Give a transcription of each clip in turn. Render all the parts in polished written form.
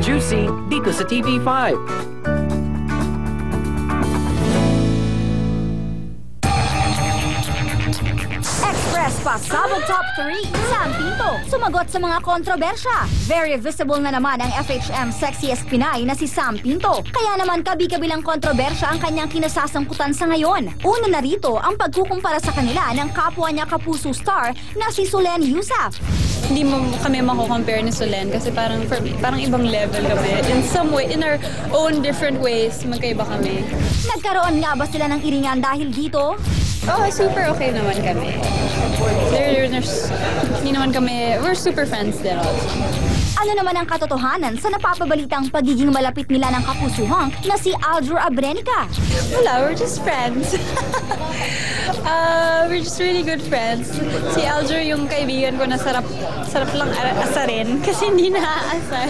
Juicy dito sa TV5. Express Pasabog Top 3, Sam Pinto, sumagot sa mga kontrobersya. Very visible na naman ang FHM Sexiest Pinay na si Sam Pinto. Kaya naman kabi-kabilang kontrobersya ang kanyang kinasasangkutan sa ngayon. Una na rito ang pagkukumpara sa kanila ng kapwa niya kapuso star na si Solenn Yusaf. Hindi mo kami mako-compare ni Solenn kasi parang for me, parang ibang level kami. In some way, in our own different ways, magkaiba kami. Nagkaroon nga ba sila ng iringan dahil dito? Oh, super okay naman kami. Hindi naman kami, we're super friends din also. Ano naman ang katotohanan sa napapabalitang pagiging malapit nila ng kapusuhang na si Aldro Abrenica? Wala, we're just friends. We're just really good friends. Si Aldro yung kaibigan ko na sarap lang asarin kasi hindi naaasar.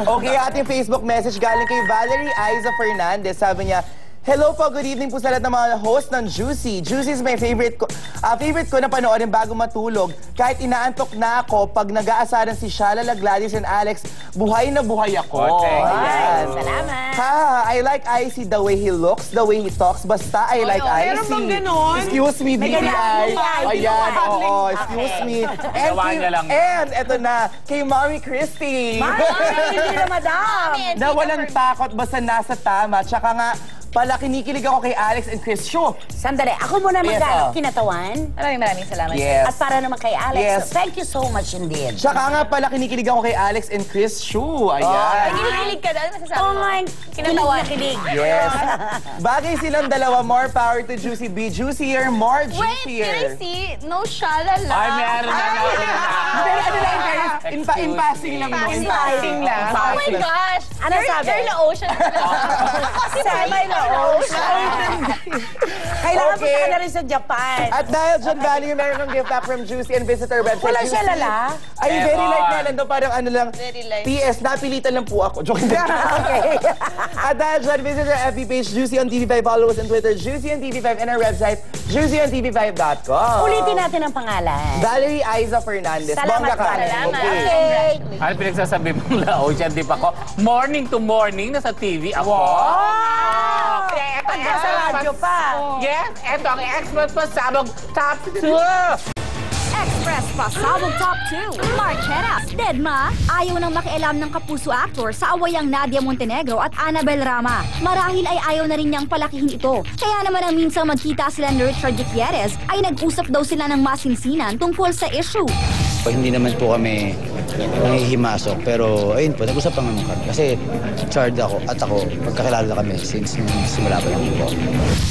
Okay, ating Facebook message galing kay Valerie Aiza Fernandez. Sabi niya, hello po, good evening po sa lahat ng mga host ng Juicy. Juicy is my favorite ko na panoorin bago matulog. Kahit inaantok na ako, pag nag-aasaran si Shalala, Gladys, and Alex, buhay na buhay ako. Ay, salamat. Ha, I like Icy the way he looks, the way he talks. Basta I like Icy. Meron bang ganon? Excuse me, DPI. Ayan, oo, excuse me. And eto na, kay Mommy Christy. Hindi na madam. Na walang takot basta nasa tama. Tsaka nga, pala kinikilig ako kay Alex and Chris Shu. Sandali, ako muna Yes, magkano kinatawan. Maraming salamat. Yes. At para naman kay Alex, Yes. thank you so much indeed. Tsaka nga pala kinikilig ako kay Alex and Chris Shu. Ayan. Kinikilig ka dahil nasasabi Oh mo. my, Kinatawa. kilig. Yes. Bagay silang dalawa. More power to Juicy. Be juicier, more Wait, juicier. can I see? No shalala. Ay, meron na. Pero ano lang, guys? In passing lang. No? In passing lang. Oh my gosh. Ano sabi? You're the ocean. Semi-na-ocean. Kailangan Okay. punta ka na rin sa Japan. At dahil dyan, Valley, meron kang gift pack from Juicy and visitor website. Wala siya Juicy. lala? Ay, very light nga lang daw. Parang ano lang. Very light. PS, napilitan lang po ako. Joke din. Okay. At dahil dyan, visit our FB page, Juicy on TV5. Follow us on Twitter, Juicy on TV5, and our website, juicyontv5.com. Ulitin natin ang pangalan. Valerie Aiza Fernandez. Salamat, Bongga ka. Valerie. Okay. Ano pinagsasabi mong la-ocean tip ako? Morning to morning, nasa TV ako. Wow! Hanggang sa radyo pa. Yes, eto ang Express Pasabog Top 2. Express Pasabog Top 2, Mark Heras, Deadma, ayaw nang makialam ng kapuso actor sa awayang Nadia Montenegro at Annabel Rama. Marahil ay ayaw na rin niyang palakihin ito. Kaya naman ang minsang magkita sila ni Richard Gutierrez ay nag-usap daw sila ng masinsinan tungkol sa issue. Hindi naman po kami nangihimasok, pero ayun po, nag-usapan naman kami. Kasi charred ako at ako, magkakilala kami since nung simula pa lang po.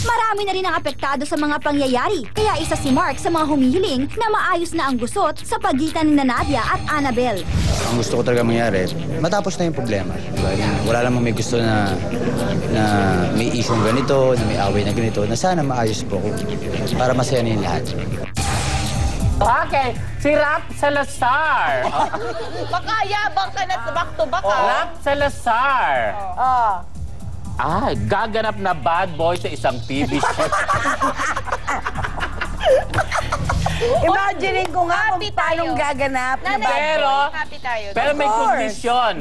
Marami na rin ang apektado sa mga pangyayari. Kaya isa si Mark sa mga humihiling na maayos na ang gusot sa pagitan ni Nadia at Annabel. Ang gusto ko talaga mangyari, matapos na yung problema. Diba? Wala namang may gusto na may issue ganito, na may away na ganito, na sana maayos po ko para masaya na yung lahat. Okay, si Rap Salazar. Baka yabang ka na back to back. Rap Salazar. Oh. Ay, gaganap na bad boy sa isang TV show. Imaginein ko nga kung Happy paanong tayo. gaganap na ba? Happy tayo. Pero may Of course. kondisyon.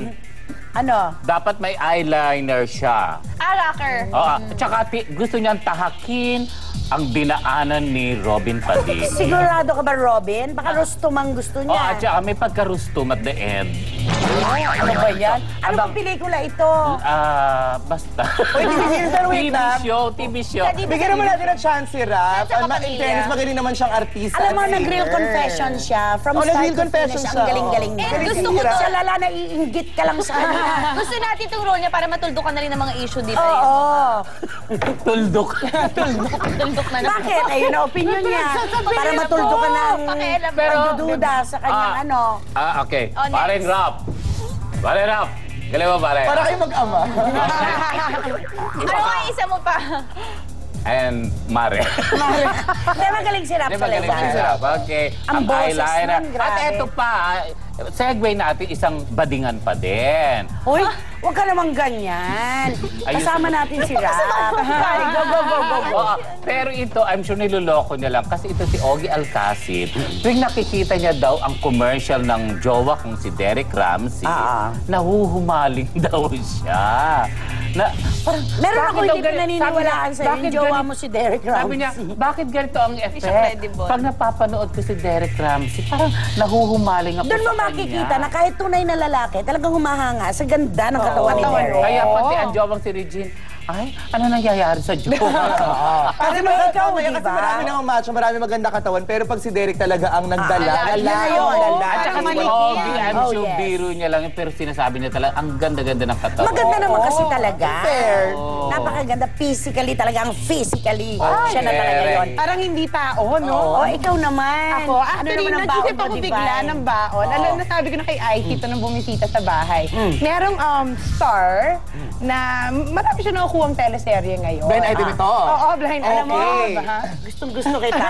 Ano? Dapat may eyeliner siya. Rocker. Oo, at saka gusto niyang tahakin ang dinaanan ni Robin Padilla. Sigurado ka ba, Robin? Baka rustum ang gusto Oo, niya. at saka may pagkarustom at the end. Ano ba yan? Ano bang pelikula ito? Basta. Uy, pero wait TV lang. show, TV show. Bigyan naman natin ng chance si Rap. Sa In kapamilya. fairness, magaling naman siyang artista. Alam mo, at nag-real singer. confession siya. From Oh, start nag-real to confession finish, siya. ang galing-galing niya. gusto ko Sa lala, naiinggit ka lang sa kanya. Gusto natin itong role niya para matuldukan na rin ng mga issue, di ba? Oo. Tuldok. Tuldok na. Bakit? Ayun ang opinion niya. Para matuldo ka ng Pakialam. pagdududa sa kanyang ano. Okay. Oh, next. Pare Rap. Pare Rap. Galing mo, pare. Para kayo mag-ama. Ano nga isa mo pa? and Mare. Hindi, magaling si Rap Di ba galing talaga. si Rap? Okay. Ang boses eyeliner. nun, grabe. At eto pa, segue natin isang badingan pa din. Uy, huwag ka namang ganyan. Ayun. Kasama natin si Rap. Go, go, go, go, go. Oo, pero ito, I'm sure niloloko niya lang kasi ito si Ogie Alcacid. Tuwing nakikita niya daw ang commercial ng jowa kong si Derek Ramsey, nahuhumaling daw siya. Na, parang, Meron bakit ako daw hindi ganito? pinaniniwalaan Sabi niya, sa'yo, bakit yung jowa ganito? mo si Derek Ramsey. Sabi niya, bakit ganito ang effect? siya credible. Pag napapanood ko si Derek Ramsey, parang nahuhumaling ako Doon mo sa kanya. makikita na kahit tunay na lalaki, talagang humahanga sa ganda ng katawan ni Derek. Kaya pati ang jowang si Regine, ay, ano nangyayari sa jowa? Kasi ikaw, kasi di ba? marami namang macho, marami maganda katawan, pero pag si Derek talaga ang nagdala, yun na yun. At saka si Ogie, I'm Oh, sure yes. biro niya lang yun, pero sinasabi niya talaga, ang ganda-ganda ng katawan. Maganda naman kasi talaga. Fair. Napakaganda physically, talagang physically. Siya na talaga correct. yun. Parang hindi tao, no? Oh, ikaw naman. Ako, actually, naman ang nag-isip baon mo, ako di ba? bigla ng baon. Alam na sabi ko na kay Aiki, ito nang bumisita sa bahay. Merong star na marami siya nakukuha ang teleserye ngayon. Blind item ito. Oo, blind item. Okay. Alam mo, ha? Gustong-gusto kita.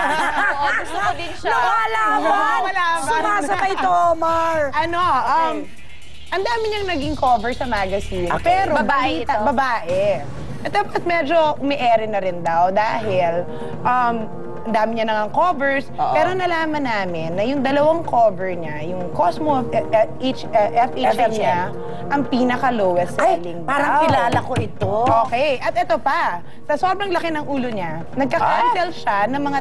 Oo, gusto ko din siya. Nakalaban! Nakalaban. Sumasabay to, Omar. Ano, ang dami niyang naging cover sa magazine. Okay. Pero Babae ito? babae. At dapat medyo umi-ere na rin daw dahil ang dami niya nang covers. Pero nalaman namin na yung dalawang cover niya, yung Cosmo FHM niya, ang pinaka-lowest Ay, selling parang daw. kilala ko ito. Okay. At ito pa, sa sobrang laki ng ulo niya, nagka-cancel siya ng mga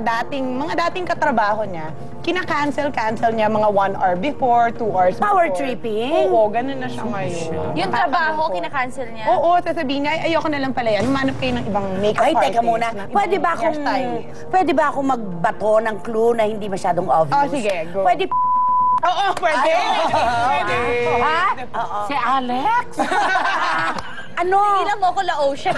dating katrabaho niya. Kina-cancel niya mga 1 hour before, 2 hours Power before. tripping? Oo, ganun na siya ngayon. Yung trabaho, kinakancel niya. Oo, sasabihin niya, "Ay, ayoko na lang pala yan. Humanap kayo ng ibang makeup Ay, artist. teka muna. ng ibang Pwede ba akong hairstylist." magbato ng clue na hindi masyadong obvious? Oh, sige, go. Pwede Oo, pwede. Pwede. ha? Si Alex? Ano? Ilang mo ko la ocean.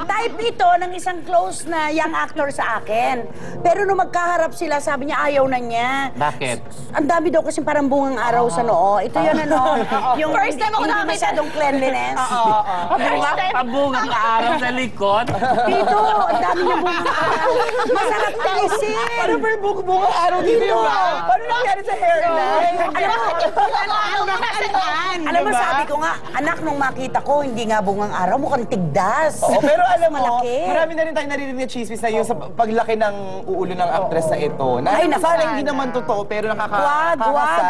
Type ito ng isang close na young actor sa akin. Pero nung magkaharap sila, sabi niya ayaw na niya. Bakit? Ang dami daw kasi parang bungang araw sa noo. Ito yun ano. Yung First time ako hindi nakakita. masyadong cleanliness. Ang bungang araw sa likod. Dito, ang dami niya bungang araw. Masarap tigisin. Ano ba yung bunga araw dito? Paano nangyari sa hairline? Alam mo, sabi ko nga, anak, nung makita ko, hindi nga bungang araw, mukhang tigdas. Oo, pero alam mo, Malaki. marami na rin tayong naririnig na chismis na yung sa paglaki ng uulo ng actress na ito. Na Ay, sana hindi naman totoo, pero Wag,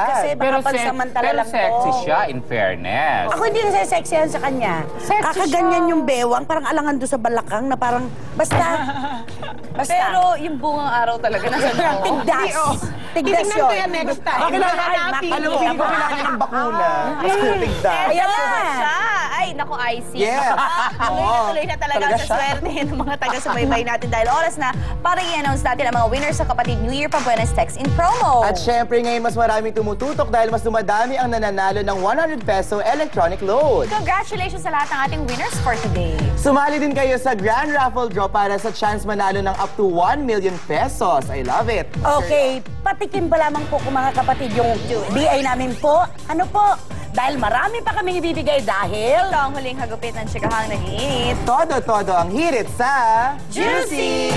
kasi Pero, baka pansamantala pero lang to. sexy siya, in fairness. Ako hindi na sexy yan sa kanya. Kakaganyan yung bewang, parang alangan doon sa balakang na parang, basta. Pero yung bungang araw talaga nasa noo. Tigdas. Tigdas Titignan yun. ko yan next time. Hanapin Alam mo, niya. hindi ko kailangan ng bakuna. Mas tigda. Ayan na. Siya. Ay, naku, IC. Yes. Tuloy na talaga Talaga sa siya. swerte ng mga taga-subaybay natin dahil oras na para i-announce natin ang mga winners sa Kapatid New Year Pabuenas Text in Promo. At syempre ngayon mas maraming tumututok dahil mas dumadami ang nananalo ng 100 peso electronic load. Congratulations sa lahat ng ating winners for today. Sumali din kayo sa Grand Raffle Draw para sa chance manalo ng up to 1 million pesos. I love it. Okay, patikim pa lamang po kung mga kapatid yung BI namin po. Ano po? Dahil marami pa kaming ibibigay dahil... Ito ang huling hagupit ng chikahang nag-iinit. Todo ang hirit sa Juicy!